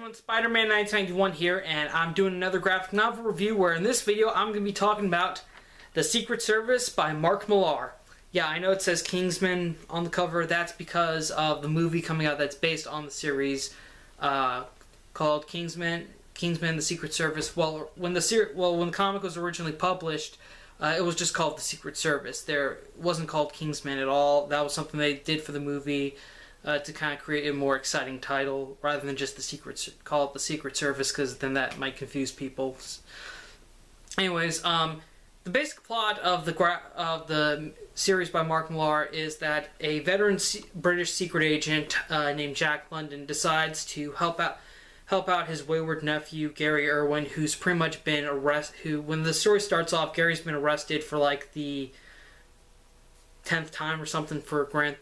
everyone, Spider-Man 1991 here, and I'm doing another graphic novel review where in this video I'm going to be talking about The Secret Service by Mark Millar. Yeah, I know it says Kingsman on the cover. That's because of the movie coming out that's based on the series called Kingsman, The Secret Service. Well, when the comic was originally published, it was just called The Secret Service. It wasn't called Kingsman at all. That was something they did for the movie. To kind of create a more exciting title rather than just call it the Secret Service, because then that might confuse people. Anyways, the basic plot of the series by Mark Millar is that a veteran British secret agent named Jack London decides to help out his wayward nephew Gary Irwin, who's pretty much been arrested. When the story starts off, Gary's been arrested for like the 10th time or something for Grand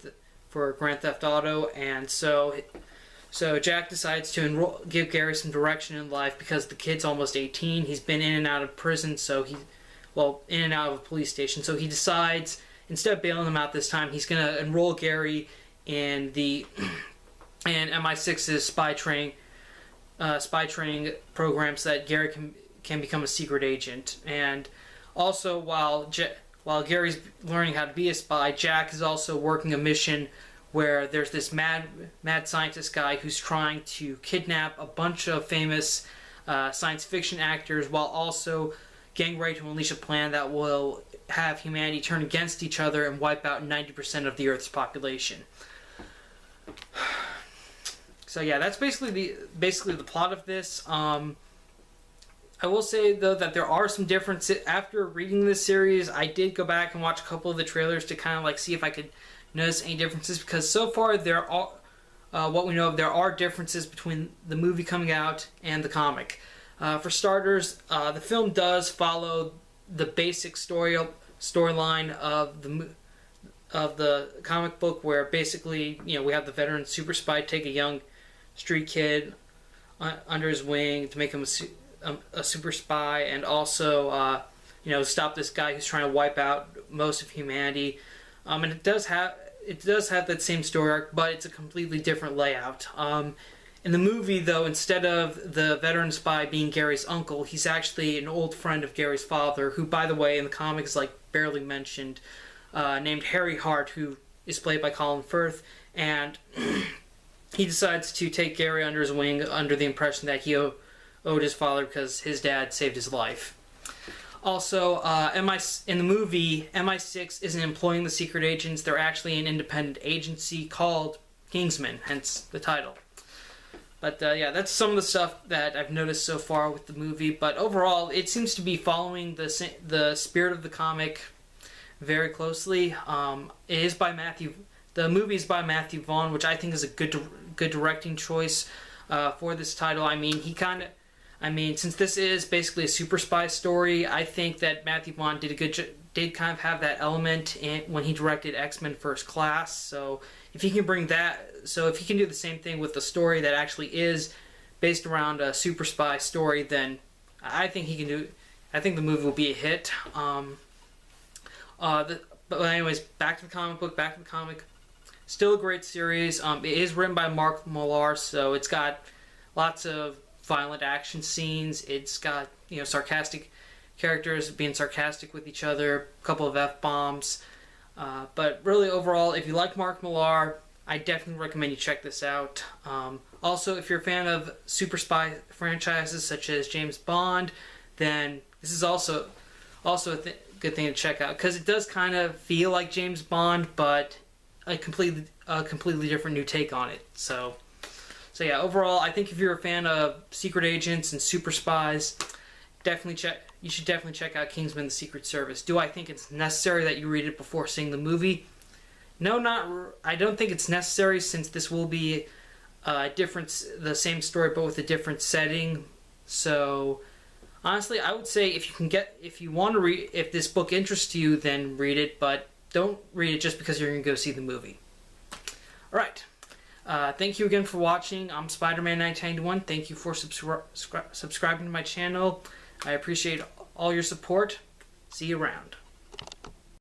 Theft Auto, and so Jack decides to give Gary some direction in life because the kid's almost 18. He's been in and out of prison, in and out of a police station. So he decides, instead of bailing him out this time, he's going to enroll Gary in MI6's spy training program so that Gary can become a secret agent. And also, while Gary's learning how to be a spy, Jack is also working a mission where there's this mad scientist guy who's trying to kidnap a bunch of famous science fiction actors while also getting ready to unleash a plan that will have humanity turn against each other and wipe out 90% of the Earth's population. So yeah, that's basically the plot of this. I will say, though, that there are some differences. After reading this series, I did go back and watch a couple of the trailers to kind of like see if I could notice any differences, because so far there are, what we know of, there are differences between the movie coming out and the comic. For starters, the film does follow the basic storyline of the comic book, where basically, we have the veteran super spy take a young street kid under his wing to make him a super spy, and also stop this guy who's trying to wipe out most of humanity. And it does have that same story arc, but it's a completely different layout. In the movie, though, instead of the veteran spy being Gary's uncle, he's actually an old friend of Gary's father, who, by the way, in the comics, like barely mentioned, named Harry Hart, who is played by Colin Firth, and he decides to take Gary under his wing under the impression that he owed his father because his dad saved his life. Also, in the movie, MI6 isn't employing the secret agents. They're actually an independent agency called Kingsman, hence the title. But yeah, that's some of the stuff that I've noticed so far with the movie. But overall, it seems to be following the spirit of the comic very closely. It is by the movie is by Matthew Vaughn, which I think is a good directing choice for this title. I mean, since this is basically a super spy story, I think that Matthew Vaughn did kind of have that element when he directed X-Men First Class. So if he can do the same thing with the story that actually is based around a super spy story, then I think he can do. I think the movie will be a hit. But anyways, back to the comic book. Still a great series. It is written by Mark Millar, so it's got lots of violent action scenes. It's got sarcastic characters being sarcastic with each other, a couple of F-bombs. But really, overall, if you like Mark Millar, I definitely recommend you check this out. Also, if you're a fan of super spy franchises such as James Bond, then this is also a good thing to check out, because it does kind of feel like James Bond, but a completely different new take on it. So yeah, overall, I think if you're a fan of secret agents and super spies, you should definitely check out Kingsman: The Secret Service. Do I think it's necessary that you read it before seeing the movie? No, I don't think it's necessary, since this will be the same story but with a different setting. So honestly, I would say if this book interests you, then read it, but don't read it just because you're going to go see the movie. Alright. Thank you again for watching. I'm Spider-Man 1991. Thank you for subscribing to my channel. I appreciate all your support. See you around.